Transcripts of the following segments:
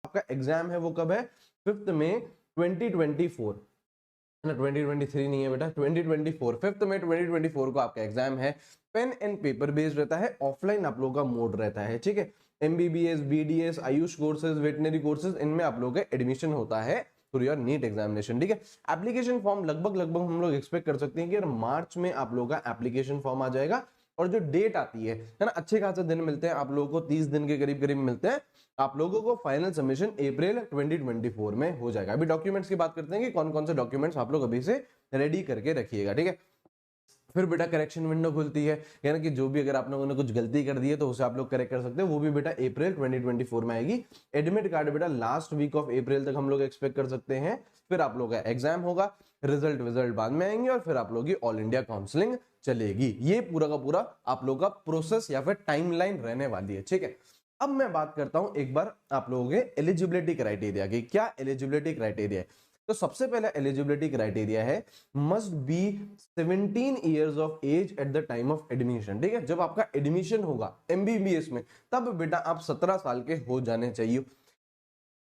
आपका एग्जाम है वो कब है, 5 मई 2024, ना 2023 नहीं है बेटा, 2024, 5 मई 2024 को आपका एग्जाम है। पेन एंड पेपर बेस्ड रहता है, ऑफलाइन आप लोगों का मोड रहता है, ठीक है। MBBS, BDS, Ayush courses, veterinary courses, इनमें आप लोगों का एडमिशन होता है थ्रू योर नीट एग्जामिनेशन, ठीक है। एप्लीकेशन फॉर्म लगभग हम लोग एक्सपेक्ट कर सकते हैं कि मार्च में आप लोगों का एप्लीकेशन फॉर्म आ जाएगा, और जो डेट आती है ना, अच्छे खासे दिन मिलते हैं आप लोगों को, 30 दिन के करीब करीब मिलते हैं आप लोगों को। फाइनल सबमिशन अप्रैल 2024 में हो जाएगा। अभी डॉक्यूमेंट्स की बात करते हैं कि कौन कौन से डॉक्यूमेंट्स आप लोग अभी से रेडी करके रखिएगा, ठीक है। फिर बेटा करेक्शन विंडो खुलती है, यानी कि जो भी अगर आप लोगों ने कुछ गलती कर दी है तो उसे आप लोग करेक्ट कर सकते हैं, वो भी बेटा अप्रैल 2024 में आएगी। एडमिट कार्ड बेटा लास्ट वीक ऑफ अप्रैल तक हम लोग एक्सपेक्ट कर सकते हैं। फिर आप लोग का एग्जाम होगा, रिजल्ट बाद में आएंगे, और फिर आप लोग की ऑल इंडिया काउंसलिंग चलेगी। ये पूरा का पूरा आप लोग का प्रोसेस या फिर टाइमलाइन रहने वाली है, ठीक है। अब मैं बात करता हूं एक बार आप लोगों के एलिजिबिलिटी क्राइटेरिया की। क्या एलिजिबिलिटी क्राइटेरिया है? तो सबसे पहला एलिजिबिलिटी क्राइटेरिया है, must be 17 years of age at the time of admission, ठीक है। जब आपका एडमिशन होगा एमबीबीएस में, तब बेटा आप 17 साल के हो जाने चाहिए।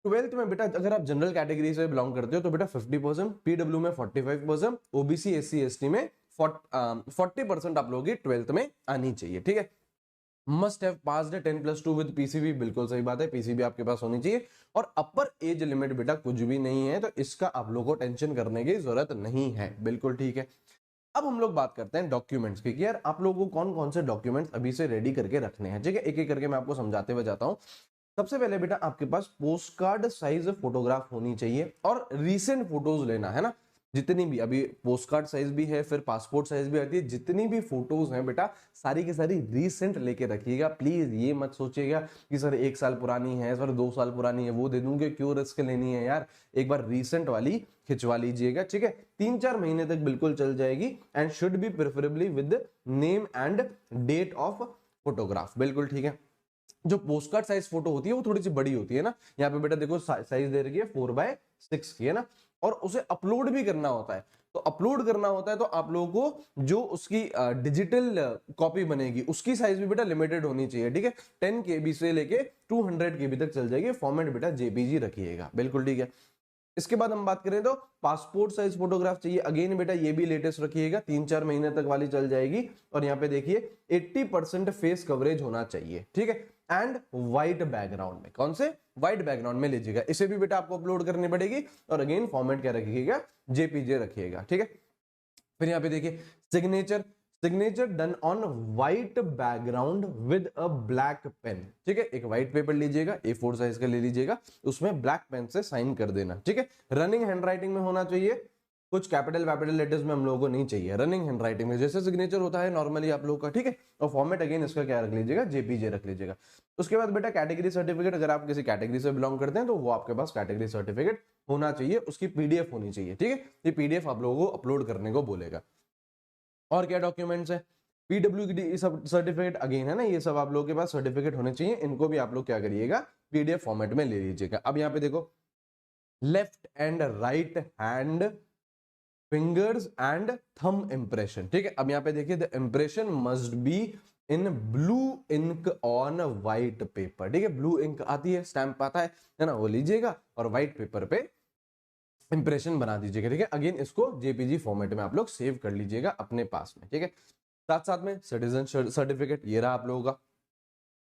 12th में बेटा अगर आप जनरल कैटेगरी से बिलोंग करते हो तो बेटा 50%, पीडब्ल्यू में 45%, ओबीसी एससी एसटी में 40% आप लोगों की 12th में आनी चाहिए, ठीक है। Must have passed 10+2 with PCB, बिल्कुल सही बात है, पीसीबी आपके पास होनी चाहिए। और अपर एज लिमिट बेटा कुछ भी नहीं है, तो इसका आप लोगों को टेंशन करने की जरूरत नहीं है, बिल्कुल ठीक है। अब हम लोग बात करते हैं डॉक्यूमेंट्स की, कि यार आप लोगों को कौन कौन से डॉक्यूमेंट्स अभी से रेडी करके रखने हैं, ठीक है। एक एक करके मैं आपको समझाते हुए जाता हूं। सबसे पहले बेटा आपके पास पोस्ट कार्ड साइज फोटोग्राफ होनी चाहिए, और रीसेंट फोटोज लेना है ना, जितनी भी अभी पोस्ट कार्ड साइज भी है, फिर पासपोर्ट साइज भी आती है, जितनी भी फोटोज हैं बेटा सारी की सारी रीसेंट लेके रखिएगा। प्लीज ये मत सोचिएगा कि सर 1 साल पुरानी है, सर 2 साल पुरानी है, वो दे दूंगे, क्यों रिस्क लेनी है यार। एक बार रीसेंट वाली खिंचवा लीजिएगा, ठीक है। 3-4 महीने तक बिल्कुल चल जाएगी, and should be preferably with name and date of photograph, बिल्कुल ठीक है। जो पोस्ट कार्ड साइज फोटो होती है वो थोड़ी सी बड़ी होती है ना, यहाँ पे बेटा देखो साइज दे रखी है 4/6 की है ना, और उसे अपलोड भी करना होता है। तो अपलोड करना होता है तो आप लोगों को जो उसकी डिजिटल कॉपी बनेगी उसकी साइज भी बेटा लिमिटेड होनी चाहिए, ठीक है। 10 KB से लेके 200 KB तक चल जाएगी। फॉर्मेट बेटा जेपीजी रखिएगा, बिल्कुल ठीक है। इसके बाद हम बात करें तो पासपोर्ट साइज फोटोग्राफ चाहिए। अगेन बेटा ये भी लेटेस्ट रखिएगा, 3-4 महीने तक वाली चल जाएगी। और यहाँ पे देखिए 80% फेस कवरेज होना चाहिए, ठीक है। एंड व्हाइट बैकग्राउंड में, कौन से व्हाइट बैकग्राउंड में लीजिएगा। इसे भी बेटा आपको अपलोड करनी पड़ेगी, और अगेन फॉर्मेट क्या रखिएगा, जेपीजे रखिएगा, ठीक है। फिर यहाँ पे देखिए signature done on white background with a black pen, ठीक है। एक व्हाइट पेपर लीजिएगा, A4 साइज का ले लीजिएगा, उसमें ब्लैक पेन से साइन कर देना, ठीक है। रनिंग हैंडराइटिंग में होना चाहिए, कुछ कैपिटल लेटर्स में हम लोगों को नहीं चाहिए। रनिंग हैंडराइटिंग में जैसे सिग्नेचर होता है नॉर्मली आप लोगों का, ठीक है। और फॉर्मेट अगेन इसका क्या रख लीजिएगा, जेपीजे रख लीजिएगा। उसके बाद बेटा कैटेगरी सर्टिफिकेट, अगर आप किसी कैटेगरी से बिलोंग करते हैं तो वो आपके पास कैटेगरी सर्टिफिकेट होना चाहिए, उसकी पीडीएफ होनी चाहिए, ठीक है। ये पीडीएफ आप लोगों को अपलोड करने को बोलेगा। और क्या डॉक्यूमेंट्स है, पीडब्ल्यू सब सर्टिफिकेट अगेन है ना, ये सब आप लोगों के पास सर्टिफिकेट होने चाहिए। इनको भी आप लोग क्या करिएगा, पीडीएफ फॉर्मेट में ले लीजिएगा। अब यहाँ पे देखो left and right hand fingers and thumb impression, ठीक है। अब यहाँ पे देखिए the impression must be in blue ink on white paper, ठीक है। ब्लू इंक आती है, स्टैंप आता है ना, वो लीजिएगा और व्हाइट पेपर पे इंप्रेशन बना दीजिएगा, ठीक है। अगेन इसको जेपीजी फॉर्मेट में आप लोग सेव कर लीजिएगा अपने पास में, ठीक है। साथ साथ में सिटीजन सर्टिफिकेट ये रहा आप लोगों का,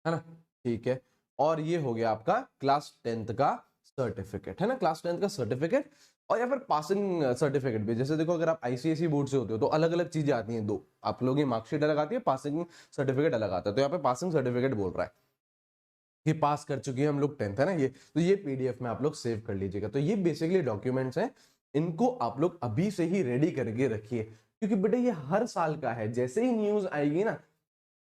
है ना, ठीक है। और ये हो गया आपका क्लास 10th का सर्टिफिकेट, है ना, क्लास 10th का सर्टिफिकेट। और या फिर पासिंग सर्टिफिकेट भी, जैसे देखो अगर आप आईसीएसई बोर्ड से होते हो तो अलग अलग चीजें आती हैं, दो आप लोगों की मार्कशीट अलग आती है, पासिंग सर्टिफिकेट अलग आता है। तो यहाँ पे पासिंग सर्टिफिकेट बोल रहा है कि पास कर चुके हैं हम लोग 10th, है ना, ये तो ये पीडीएफ में आप लोग सेव कर लीजिएगा। तो ये बेसिकली डॉक्यूमेंट्स हैं, इनको आप लोग अभी से ही रेडी करके रखिए, क्योंकि बेटा ये हर साल का है। जैसे ही न्यूज आएगी ना,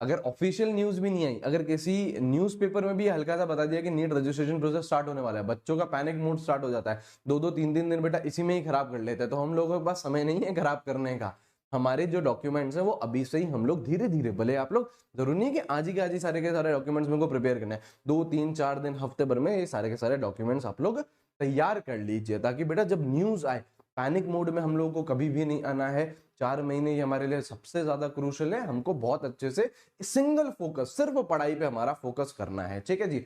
अगर ऑफिशियल न्यूज भी नहीं आई, अगर किसी न्यूज़पेपर में भी हल्का सा बता दिया कि नीट रजिस्ट्रेशन प्रोसेस स्टार्ट होने वाला है, बच्चों का पैनिक मोड स्टार्ट हो जाता है। 2-2 3-3 दिन बेटा इसी में ही खराब कर लेते हैं। तो हम लोगों के पास समय नहीं है खराब करने का। हमारे जो डॉक्यूमेंट्स हैं वो अभी से ही हम लोग धीरे धीरे, भले आप लोग जरूरी नहीं कि आज ही के आज ही सारे के सारे डॉक्यूमेंट्स मेरे को प्रिपेयर करना है, 2-3-4 दिन हफ्ते भर में ये सारे के सारे डॉक्यूमेंट्स आप लोग तैयार कर लीजिए, ताकि बेटा जब न्यूज आए, पैनिक मोड में हम लोगों को कभी भी नहीं आना है। 4 महीने ये हमारे लिए सबसे ज्यादा क्रूशियल है, हमको बहुत अच्छे से सिंगल फोकस, सिर्फ पढ़ाई पे हमारा फोकस करना है, ठीक है जी।